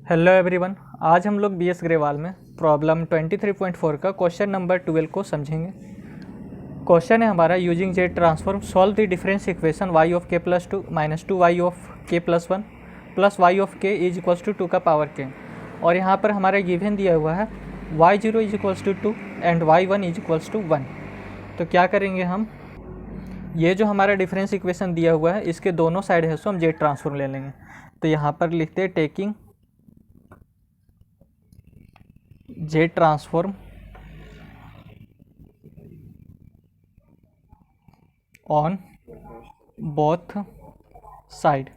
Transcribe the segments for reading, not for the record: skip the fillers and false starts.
Hello everyone, आज हम लोग बीएस ग्रेवाल में प्रॉब्लम 23.4 का क्वेश्चन नंबर 12 को समझेंगे। क्वेश्चन है हमारा using z transform solve the difference equation y of k plus 2 minus 2y of k plus 1 plus y of k is equals to 2 का पावर k। और यहाँ पर हमारा गिवन दिया हुआ है y0 is equals to 2 and y1 is equals to 1। तो क्या करेंगे हम, ये जो हमारा डिफरेंस इक्वेशन दिया हुआ है इसके दोनों साइड है सो हम जेड ट्रांसफॉर्म ले लेंगे। तो यहाँ पर लिखते हैं taking Z transform on both side.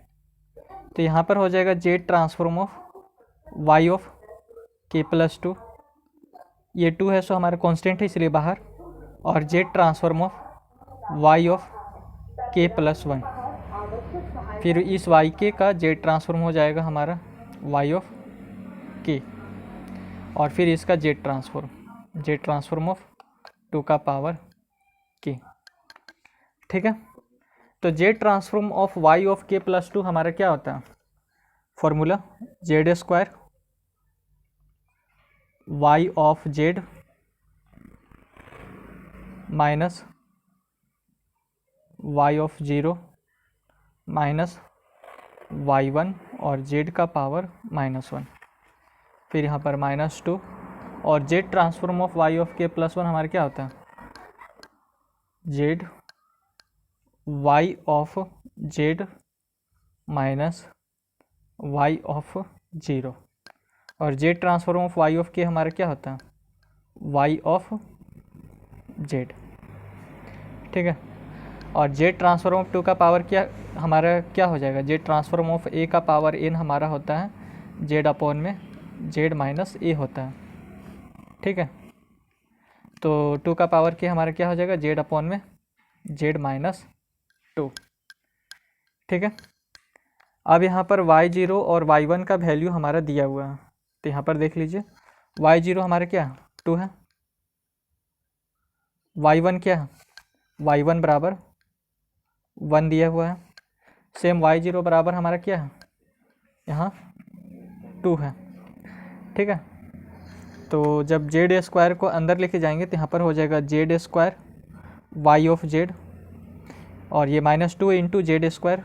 तो यहाँ पर हो जाएगा Z transform of y of k plus 2, ये 2 है सो हमारा कांस्टेंट है इसलिए बाहर, और Z transform of y of k plus 1। फिर इस yk का जेड ट्रांसफॉर्म हो जाएगा हमारा y ऑफ k, और फिर इसका जेड ट्रांसफॉर्म ऑफ 2 का पावर k। ठीक है, तो Z transform of y of k plus 2 हमारा क्या होता है, formula Z square y of Z minus y of 0 minus y1 और z का पावर -1। फिर यहाँ पर -2 और Z transform of y of k plus 1 हमारा क्या होता है, Z y of Z minus y of 0, और Z transform of y of k हमारा क्या होता है, y ऑफ जेड। ठीक है, और जेड ट्रांसफॉर्म ऑफ 2 का पावर क्या हमारा क्या हो जाएगा, जेड ट्रांसफॉर्म ऑफ a का पावर n हमारा होता है जेड अपॉन में जेड माइनस a होता है। ठीक है, तो 2 का पावर k हमारा क्या हो जाएगा, जेड अपॉन में जेड माइनस 2। ठीक है, अब यहाँ पर y0 और y1 का वैल्यू हमारा दिया हुआ है। तो यहाँ पर देख लीजिए y0 हमारा क्या है, 2 है, y1 क्या है, y1 बराबर 1 दिया हुआ है, सेम y0 बराबर हमारा क्या है, यहाँ 2 है। ठीक है, तो जब जेड स्क्वायर को अंदर लेके जाएंगे तो यहाँ पर हो जाएगा Z square y of Z, और ये -2 into Z square,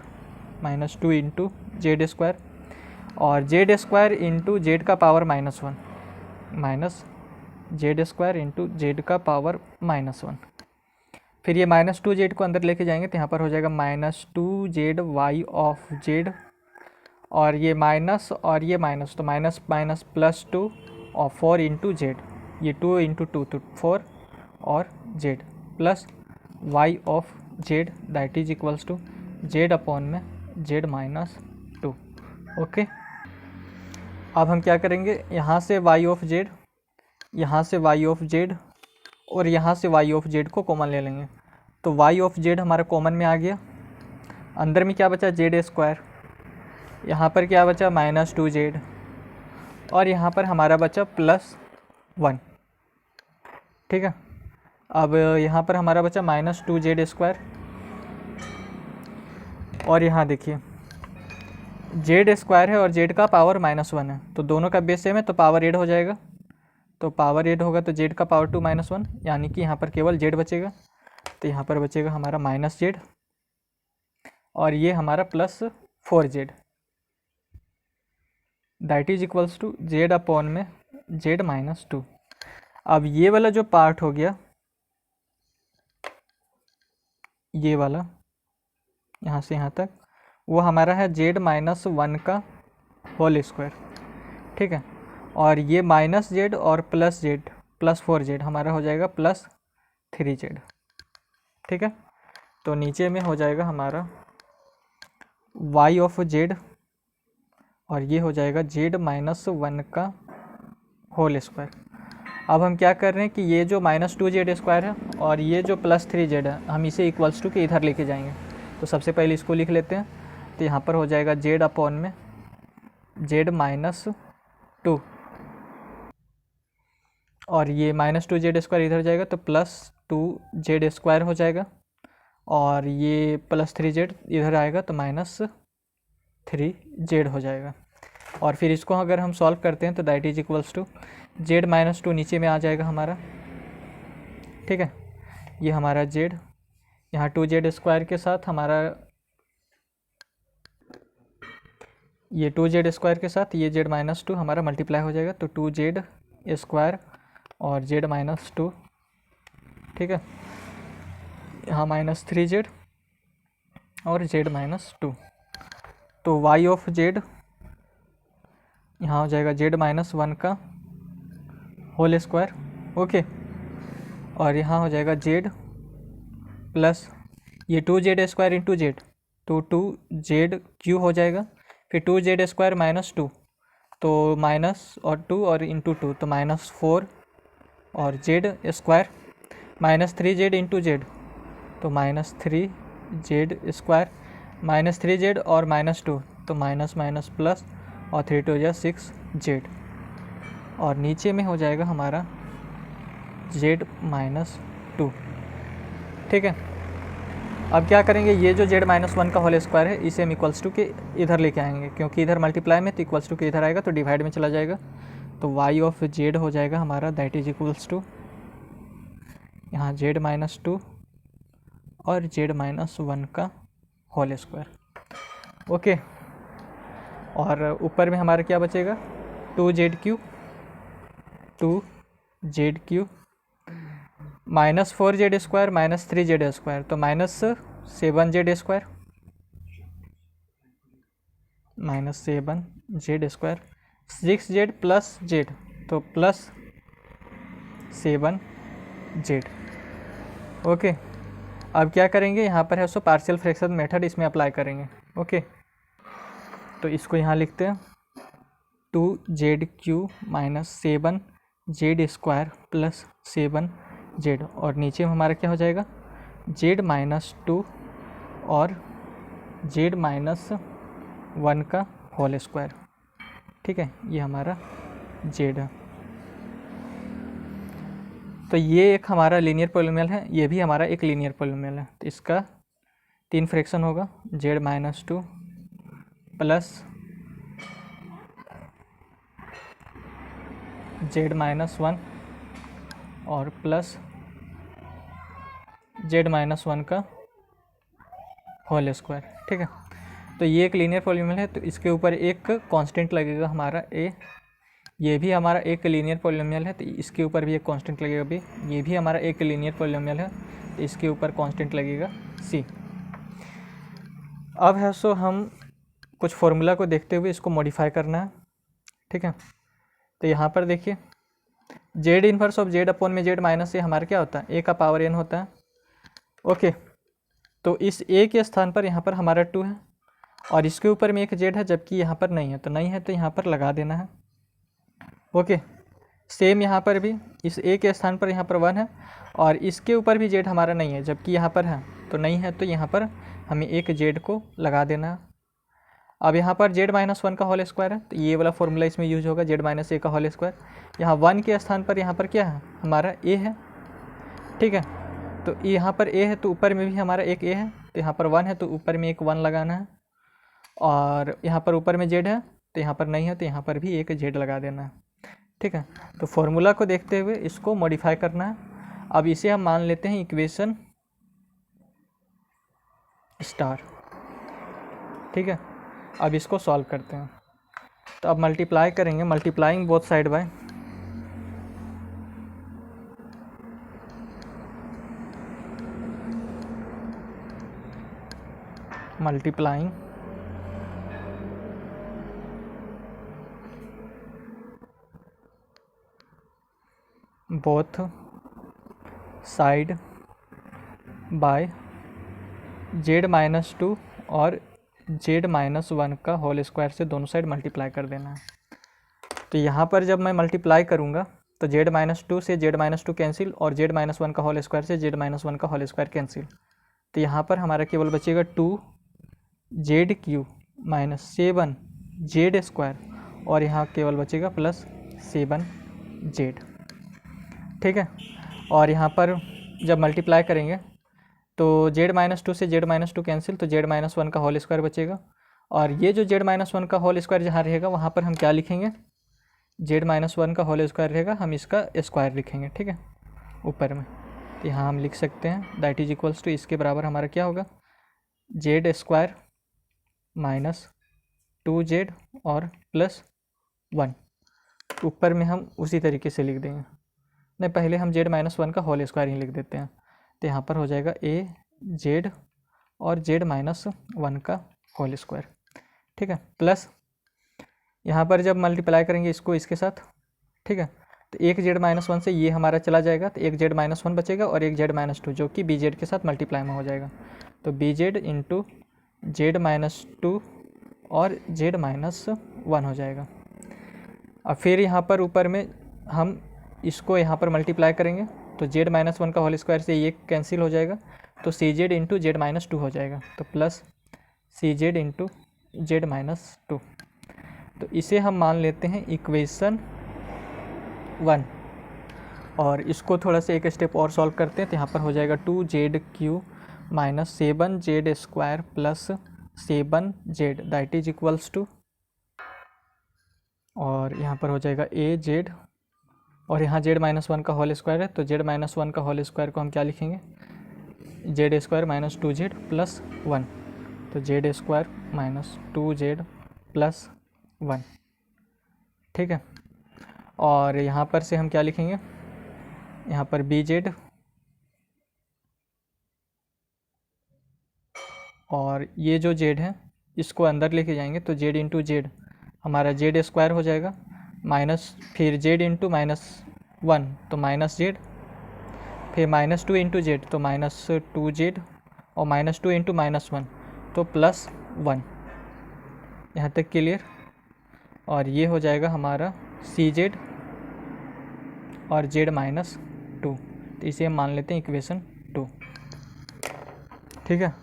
-2 into Z square, और जेड स्क्वायर इंटू जेड का power -1 minus Z square into Z का पावर -1। फिर ये -2 जेड को अंदर लेके जाएंगे तो यहाँ पर हो जाएगा -2 जेड वाई ऑफ जेड, और ये माइनस और ये माइनस, तो माइनस माइनस +2 और 4 इंटू जेड, ये 2 इंटू 2 तो 4 और z plus y of z that is equals to z upon में जेड माइनस 2। ओके, अब हम क्या करेंगे, यहाँ से वाई ऑफ जेड, यहाँ से वाई ऑफ जेड और यहाँ से वाई ऑफ जेड को कॉमन ले लेंगे। तो वाई ऑफ जेड हमारा कॉमन में आ गया, अंदर में क्या बचा, जेड स्क्वायर, यहाँ पर क्या बचा -2 जेड, और यहाँ पर हमारा बचा +1। ठीक है, अब यहाँ पर हमारा बचा -2 जेड स्क्वायर, और यहाँ देखिए जेड स्क्वायर है और जेड का पावर -1 है, तो दोनों का बेस सेम है तो पावर 8 हो जाएगा। तो पावर 8 होगा तो जेड का पावर 2 -1, यानी कि यहाँ पर केवल जेड बचेगा। तो यहाँ पर बचेगा हमारा -जेड, और ये हमारा +4 z that is equals to z upon में जेड -2। अब ये वाला जो पार्ट हो गया, ये वाला यहाँ से यहाँ तक, वो हमारा है जेड -1 का होल स्क्वायर। ठीक है, और ये -जेड और +जेड +4 जेड हमारा हो जाएगा +3 जेड। ठीक है, तो नीचे में हो जाएगा हमारा y ऑफ जेड, और ये हो जाएगा जेड -1 का होल स्क्वायर। अब हम क्या कर रहे हैं कि ये जो -2 जेड स्क्वायर है और ये जो +3 जेड है, हम इसे इक्वल्स टू के इधर लेके जाएंगे। तो सबसे पहले इसको लिख लेते हैं, तो यहाँ पर हो जाएगा जेड अपॉन में जेड -2, और ये -2 जेड स्क्वायर इधर जाएगा तो +2 जेड स्क्वायर हो जाएगा, और ये +3 जेड इधर आएगा तो -3 जेड हो जाएगा। और फिर इसको अगर हम सॉल्व करते हैं तो that is equals to z minus two नीचे में आ जाएगा हमारा, ठीक है। ये हमारा जेड, यहाँ 2z² के साथ हमारा ये 2z² के साथ ये z माइनस टू हमारा मल्टीप्लाई हो जाएगा, तो 2z² और z माइनस टू, ठीक है। यहाँ -3z और z माइनस टू, तो y ऑफ z यहाँ हो जाएगा z माइनस 1 का होल स्क्वायर, ओके। और यहाँ हो जाएगा z प्लस ये 2z² इंटू जेड, तो 2z³ हो जाएगा, फिर 2z² माइनस 2, तो माइनस और 2 और इंटू 2, तो -4 और z² -3z इंटू जेड, तो -3z² -3z और -2, तो माइनस माइनस प्लस और 3 2 जा 6z, और नीचे में हो जाएगा हमारा z माइनस 2, ठीक है। अब क्या करेंगे, ये जो z माइनस 1 का होल स्क्वायर है इसे हम इक्वल्स टू के इधर लेके आएंगे, क्योंकि इधर मल्टीप्लाई में तो इक्वल्स टू के इधर आएगा तो डिवाइड में चला जाएगा, तो y ऑफ z हो जाएगा हमारा दैट इज इक्वल्स टू यहाँ z माइनस 2 और z माइनस 1 का होल स्क्वायर, ओके। और ऊपर में हमारा क्या बचेगा, 2z³ -4z² -3z², तो -7z² -7z², 6z plus z, तो प्लस 7z, ओके। अब क्या करेंगे, यहाँ पर है सो पार्शियल फ्रैक्शन मेथड इसमें अप्लाई करेंगे, ओके। तो इसको यहाँ लिखते हैं 2z³ -7z² प्लस 7z, और नीचे में हमारा क्या हो जाएगा z माइनस 2 और z माइनस 1 का होल स्क्वायर, ठीक है। ये हमारा z है। तो ये एक हमारा लीनियर पॉलिनोमियल है, ये भी हमारा एक लीनियर पॉलिनोमियल है, तो इसका 3 फ्रैक्शन होगा, z minus 2 plus z minus 1 और प्लस z माइनस 1 का होल स्क्वायर, ठीक है। तो ये एक लीनियर पॉलिनोमियल है, तो इसके ऊपर एक कांस्टेंट लगेगा हमारा a, ये भी हमारा एक लीनियर पॉलिनोमियल है, तो इसके ऊपर भी एक कांस्टेंट लगेगा b, ये भी हमारा एक लीनियर पॉलिनोमियल है, तो इसके ऊपर कांस्टेंट लगेगा c। अब है सो हम कुछ फॉर्मूला को देखते हुए इसको मॉडिफाई करना है, ठीक है। तो यहाँ पर देखिए z inverse of z upon में z माइनस a हमारा क्या होता है, a का पावर n होता है, ओके। तो इस a के स्थान पर यहाँ पर हमारा 2 है और इसके ऊपर में एक z है, जबकि यहाँ पर नहीं है, तो नहीं है तो यहाँ पर लगा देना है, ओके। सेम यहाँ पर भी इस a के स्थान पर यहाँ पर 1 है और इसके ऊपर भी z हमारा नहीं है, जबकि यहाँ पर है, तो नहीं है तो यहाँ पर हमें एक z को लगा देना है। अब यहाँ पर z माइनस 1 का होल स्क्वायर है, तो ये वाला फॉर्मूला इसमें यूज होगा, z माइनस a का होल स्क्वायर। यहाँ 1 के स्थान पर यहाँ पर क्या है, हमारा a है, ठीक है। तो यहाँ पर a है तो ऊपर में भी हमारा एक a है, तो यहाँ पर 1 है तो ऊपर में एक 1 लगाना है, और यहाँ पर ऊपर में z है तो यहाँ पर नहीं है तो यहाँ पर भी एक z लगा देना है, ठीक है। तो फॉर्मूला को देखते हुए इसको मॉडिफाई करना है। अब इसे हम मान लेते हैं इक्वेशन स्टार, ठीक है। अब इसको सॉल्व करते हैं, तो अब मल्टीप्लाई करेंगे, multiplying both side by multiplying both side by z minus 2 और z माइनस 1 का होल स्क्वायर से दोनों साइड मल्टीप्लाई कर देना है। तो यहाँ पर जब मैं मल्टीप्लाई करूँगा तो z माइनस 2 से z माइनस 2 कैंसिल और z माइनस 1 का होल स्क्वायर से z माइनस 1 का होल स्क्वायर कैंसिल, तो यहाँ पर हमारा केवल बचेगा 2z³ माइनस 7z², और यहाँ केवल बचेगा प्लस 7z, ठीक है। और यहाँ पर जब मल्टीप्लाई करेंगे तो z माइनस 2 से z माइनस 2 कैंसिल, तो z माइनस 1 का होल स्क्वायर बचेगा और ये जो z-1 का होल स्क्वायर जहाँ रहेगा वहाँ पर हम क्या लिखेंगे, z-1 का होल स्क्वायर रहेगा, हम इसका स्क्वायर लिखेंगे, ठीक है, ऊपर में। तो यहाँ हम लिख सकते हैं दैट इज इक्वल्स टू, इसके बराबर हमारा क्या होगा, z स्क्वायर माइनस 2z और प्लस 1। ऊपर में हम उसी तरीके से लिख देंगे, नहीं पहले हम z-1 का होल स्क्वायर ही लिख देते हैं। तो यहाँ पर हो जाएगा a z और z-1 का होल स्क्वायर, ठीक है, प्लस यहाँ पर जब मल्टीप्लाई करेंगे इसको इसके साथ, ठीक है, तो एक z-1 से ये हमारा चला जाएगा, तो एक z-1 बचेगा और एक z-2 जो कि bz के साथ मल्टीप्लाई में हो जाएगा। तो bz इंटू z-2 और z-1 हो जाएगा। अब फिर यहाँ पर ऊपर में हम इसको यहाँ पर मल्टीप्लाई करेंगे, तो z-1 का होल स्क्वायर से ये कैंसिल हो जाएगा, तो cz इंटू z-2 हो जाएगा, तो प्लस cz इंटू z-2। तो इसे हम मान लेते हैं इक्वेशन 1 और इसको थोड़ा सा एक स्टेप और सॉल्व करते हैं। तो यहाँ पर हो जाएगा 2z³ minus 7z² plus 7z that is equals to, और यहाँ पर हो जाएगा az और यहाँ z-1 का होल स्क्वायर है, तो z-1 का होल स्क्वायर को हम क्या लिखेंगे, z² माइनस 2z प्लस 1, तो z² माइनस 2z प्लस 1, ठीक है। और यहाँ पर से हम क्या लिखेंगे, यहाँ पर bz और ये जो z है इसको अंदर लेके जाएंगे, तो z इंटू जेड हमारा z² हो जाएगा, माइनस फिर z इंटू -1 तो माइनस z, फिर -2 इंटू जेड तो -2z और -2 इंटू -1 तो +1। यहाँ तक क्लियर। और ये हो जाएगा हमारा cz और z-2, तो इसे हम मान लेते हैं इक्वेशन 2, ठीक है।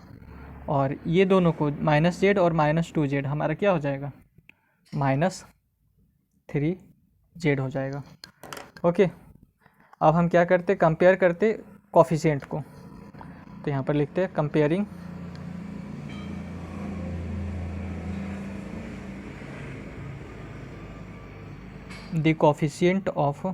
और ये दोनों को -z और -2z हमारा क्या हो जाएगा, -3z हो जाएगा। ओके, अब हम क्या करते, कंपेयर करते कोफिशिएंट को। तो यहाँ पर लिखते हैं comparing the coefficient of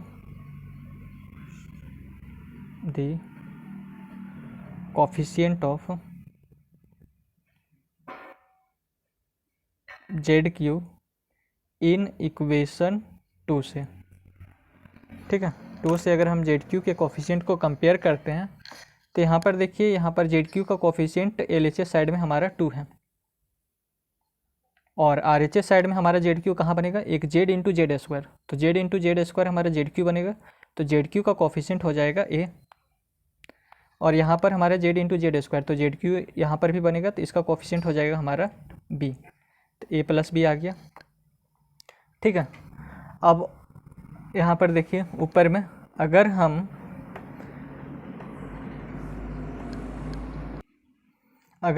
z³ in equation 2 से, ठीक है। 2 से अगर हम z³ के कोफिशिएंट को कंपेयर करते हैं तो यहाँ पर देखिए, यहाँ पर z³ का कोफिशिएंट LHS साइड में हमारा 2 है और RHS साइड में हमारा z³ कहाँ बनेगा, एक z इंटू z², तो z इंटू z² हमारा z³ बनेगा, तो z³ का कोफिशिएंट हो जाएगा a। और यहाँ पर हमारा z इंटू z², तो z³ यहाँ पर भी बनेगा, तो इसका कोफिशिएंट हो जाएगा हमारा b, तो a प्लस b आ गया, ठीक है। अब यहाँ पर देखिए ऊपर में अगर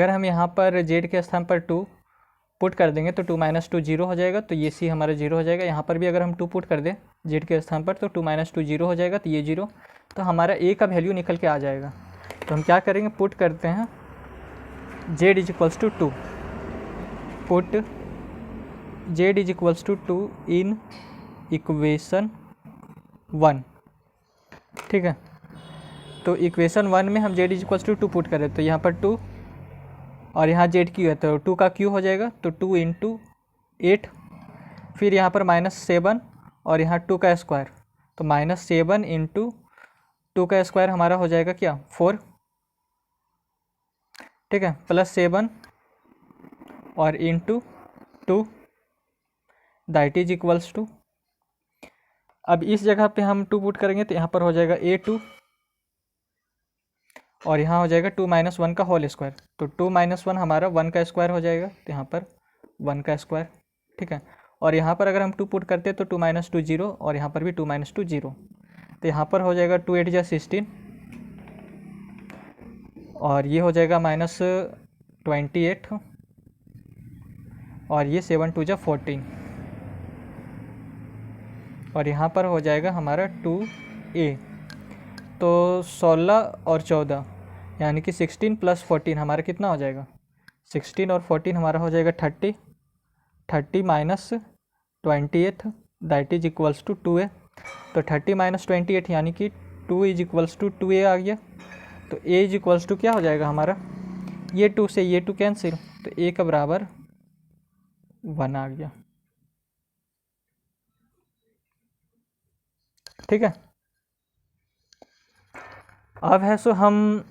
हम यहाँ पर z के स्थान पर 2 पुट कर देंगे तो 2 - 2 0 हो जाएगा, तो ये c हमारा 0 हो जाएगा। यहाँ पर भी अगर हम 2 पुट कर दें z के स्थान पर तो 2 - 2 0 हो जाएगा, तो ये 0, तो हमारा a का वैल्यू निकल के आ जाएगा। तो हम क्या करेंगे, पुट करते हैं z is equals to 2, put z is equals to 2 in equation 1, ठीक है। तो इक्वेशन 1 में हम z is equals to 2 put करें, तो यहाँ पर 2 और यहाँ z³ है, तो 2 का क्यू हो जाएगा, तो 2 इंटू 8, फिर यहाँ पर -7 और यहाँ 2 का स्क्वायर, तो -7 इंटू 2 का स्क्वायर हमारा हो जाएगा क्या, 4, ठीक है, +7 और into 2 that is equals to, अब इस जगह पे हम 2 पुट करेंगे तो यहाँ पर हो जाएगा a2 और यहाँ हो जाएगा 2 - 1 का होल स्क्वायर, तो 2 - 1 हमारा 1 का स्क्वायर हो जाएगा, तो यहाँ पर 1 का स्क्वायर, ठीक है। और यहाँ पर अगर हम 2 पुट करते हैं तो 2 - 2 0 और यहाँ पर भी 2 - 2 0, तो यहाँ पर हो जाएगा 2 × 8 = 16 और ये हो जाएगा -28 और ये 7 × 2 = 14 और यहाँ पर हो जाएगा हमारा 2a, तो 16 और 14 यानी कि 16 + 14 हमारा कितना हो जाएगा, 16 और 14 हमारा हो जाएगा 30, 30 minus 28 that is equals to 2a। तो 30 माइनस 28 यानी कि 2 इज इक्वल्स टू 2a आ गया। तो a इज इक्वल्स टू क्या हो जाएगा हमारा, ये 2 से ये 2 कैंसिल, तो a का बराबर 1 आ गया। ठीक है। अब है सो हम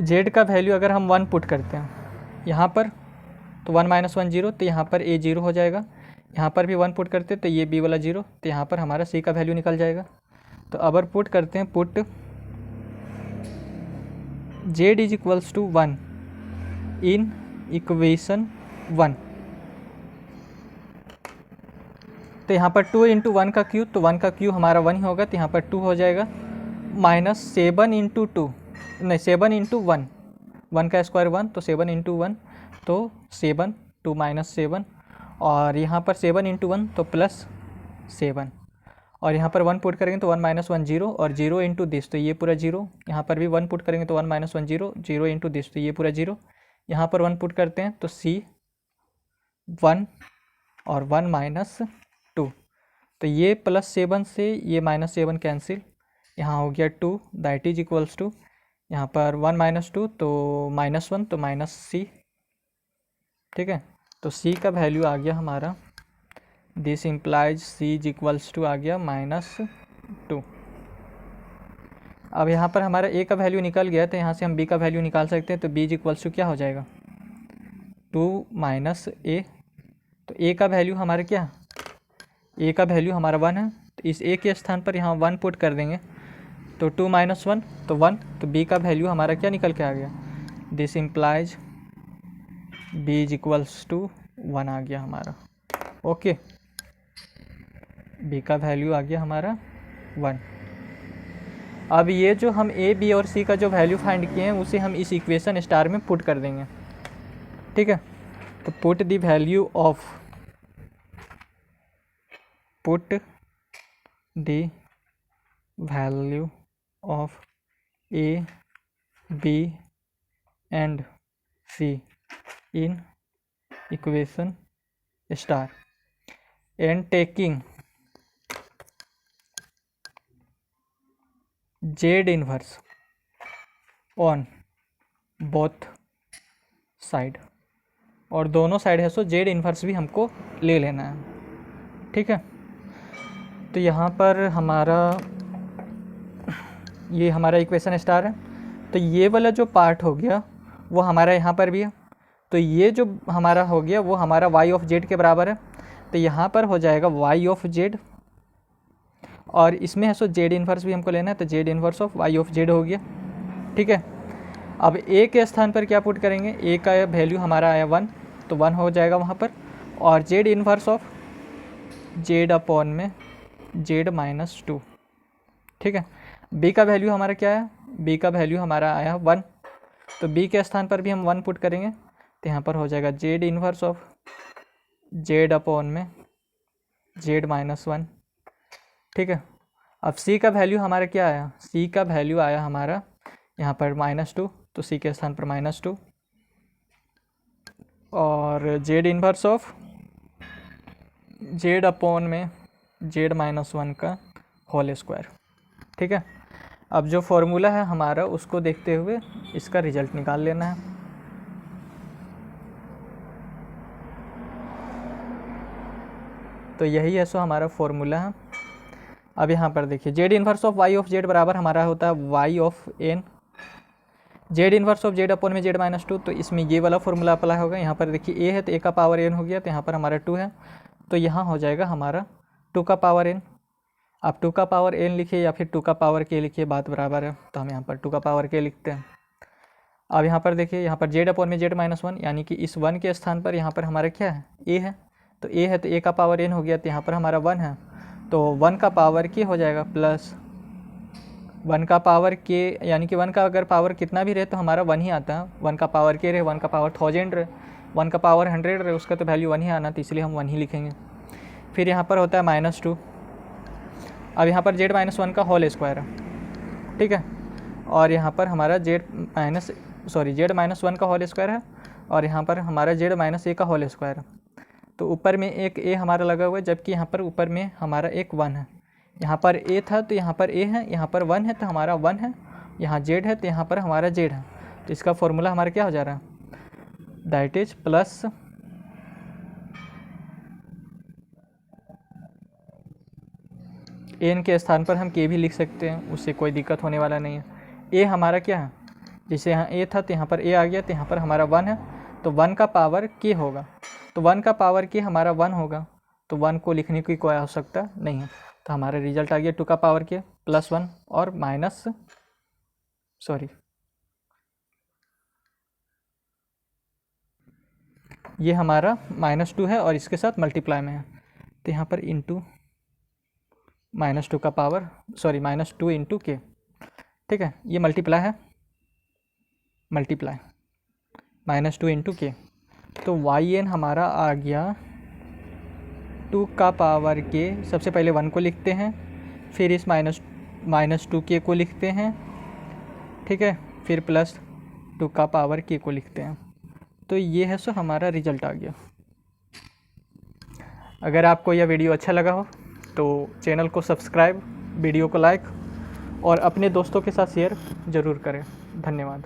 z का वैल्यू अगर हम 1 पुट करते हैं यहाँ पर, तो 1 माइनस 1 0, तो यहाँ पर a 0 हो जाएगा। यहाँ पर भी 1 पुट करते तो ये b वाला 0, तो यहाँ पर हमारा c का वैल्यू निकल जाएगा। तो अगर पुट करते हैं, put z is equals to 1 in equation 1, तो यहाँ पर 2 इंटू 1 का क्यू, तो 1 का क्यू हमारा 1 ही होगा, तो यहाँ पर 2 हो जाएगा, माइनस 7 इंटू 2, नहीं 7 इंटू 1, 1 का स्क्वायर 1, तो 7 इंटू 1 तो 7, 2 माइनस 7, और यहाँ पर 7 इंटू 1 तो प्लस 7, और यहाँ पर 1 पुट करेंगे तो 1 माइनस 1 0, और 0 इंटू दिस तो ये पूरा 0, यहाँ पर भी 1 पुट करेंगे तो 1 माइनस 1 0, 0 इंटू दिस तो ये पूरा 0, यहाँ पर 1 पुट करते हैं तो c 1 और 1 माइनस 2, तो ये प्लस 7 से ये माइनस 7 कैंसिल, यहाँ हो गया 2 दैट इज इक्वल्स टू, यहाँ पर 1 माइनस 2 तो माइनस 1, तो माइनस c। ठीक है, तो c का वैल्यू आ गया हमारा, this implies c is equals to आ गया -2। अब यहाँ पर हमारा a का वैल्यू निकल गया, तो यहाँ से हम b का वैल्यू निकाल सकते हैं, तो b इज इक्वल्स टू क्या हो जाएगा, 2 माइनस a, तो a का वैल्यू हमारा क्या, a का वैल्यू हमारा 1 है, तो इस a के स्थान पर यहाँ 1 पुट कर देंगे, तो 2 माइनस 1 तो 1, तो b का वैल्यू हमारा क्या निकल के आ गया, this implies b is equals to 1 आ गया हमारा। ओके, b का वैल्यू आ गया हमारा 1। अब ये जो हम a, b और c का जो वैल्यू फाइंड किए हैं उसे हम इस इक्वेशन स्टार में पुट कर देंगे। ठीक है, तो put the value of, put the value of a, b and c in equation star and taking z inverse on both side, और दोनों साइड है सो z इन्वर्स भी हमको ले लेना है। ठीक है, तो यहाँ पर हमारा ये हमारा इक्वेशन स्टार है, तो ये वाला जो पार्ट हो गया वो हमारा यहाँ पर भी है, तो ये जो हमारा हो गया वो हमारा y ऑफ z के बराबर है, तो यहाँ पर हो जाएगा y ऑफ z, और इसमें है सो z इन्वर्स भी हमको लेना है, तो z inverse of y of z हो गया। ठीक है, अब a के स्थान पर क्या पुट करेंगे, a का वैल्यू हमारा आया 1, तो 1 हो जाएगा वहाँ पर, और z inverse of z upon में z माइनस 2। ठीक है, b का वैल्यू हमारा क्या है, b का वैल्यू हमारा आया 1, तो b के स्थान पर भी हम 1 पुट करेंगे, तो यहाँ पर हो जाएगा z inverse of z upon में z माइनस 1। ठीक है, अब c का वैल्यू हमारा क्या आया, c का वैल्यू आया हमारा यहाँ पर -2, तो c के स्थान पर -2, और z inverse of z upon में z माइनस 1 का होल स्क्वायर। ठीक है, अब जो फॉर्मूला है हमारा उसको देखते हुए इसका रिजल्ट निकाल लेना है। तो यही है सो हमारा फॉर्मूला है। अब यहाँ पर देखिए z inverse of y of z बराबर हमारा होता है y of n, z inverse of z upon में z माइनस 2, तो इसमें ये वाला फॉर्मूला अप्लाई होगा। यहाँ पर देखिए a है तो a का पावर n हो गया, तो यहाँ पर हमारा 2 है, तो यहाँ हो जाएगा हमारा 2 का पावर n। आप 2 का पावर n लिखिए या फिर 2 का पावर k लिखिए, बात बराबर है, तो हम यहाँ पर 2 का पावर k लिखते हैं। अब यहाँ पर देखिए, यहाँ पर z अपॉन में z माइनस 1, यानी कि इस 1 के स्थान पर यहाँ पर हमारा क्या है, a है, तो a है तो a का पावर n हो गया, तो यहाँ पर हमारा 1 है, तो 1 का पावर k हो जाएगा प्लस 1 का पावर k, यानी कि 1 का अगर पावर कितना भी रहे तो हमारा 1 ही आता है। 1 का पावर k रहे, 1 का पावर 1000 रहे, 1 का पावर 100 रहे, उसका तो वैल्यू 1 ही आना, तो इसलिए हम 1 ही लिखेंगे। फिर यहाँ पर होता है -2, अब यहाँ पर z माइनस 1 का होल स्क्वायर है। ठीक है, और यहाँ पर हमारा z माइनस 1 का होल स्क्वायर है, और यहाँ पर हमारा जेड माइनस ए का होल स्क्वायर। तो ऊपर में एक ए हमारा लगा हुआ है, जबकि यहाँ पर ऊपर में हमारा एक 1 है। यहाँ पर ए था तो यहाँ पर ए है, यहाँ पर 1 है तो हमारा 1 है, यहाँ जेड है तो यहाँ पर हमारा जेड है। तो इसका फॉर्मूला हमारा क्या हो जा रहा है, दैट इज प्लस एन के स्थान पर हम के भी लिख सकते हैं, उससे कोई दिक्कत होने वाला नहीं है। ए हमारा क्या है, जैसे यहाँ ए था तो यहाँ पर ए आ गया, तो यहाँ पर हमारा 1 है, तो 1 का पावर के होगा, तो 1 का पावर के हमारा 1 होगा, तो 1 को लिखने की कोई आवश्यकता नहीं है। तो हमारा रिजल्ट आ गया 2 का पावर के +1 और माइनस ये हमारा -2 है और इसके साथ मल्टीप्लाई में है, तो यहाँ पर इंटू -2 का पावर -2 इंटू के, ठीक है, ये मल्टीप्लाई है, -2 इंटू के। तो वाई एन हमारा आ गया 2 का पावर के, सबसे पहले 1 को लिखते हैं, फिर इस -2 के को लिखते हैं, ठीक है, फिर +2 का पावर के को लिखते हैं। तो ये है सो हमारा रिजल्ट आ गया। अगर आपको यह वीडियो अच्छा लगा हो तो चैनल को सब्सक्राइब, वीडियो को लाइक और अपने दोस्तों के साथ शेयर ज़रूर करें। धन्यवाद।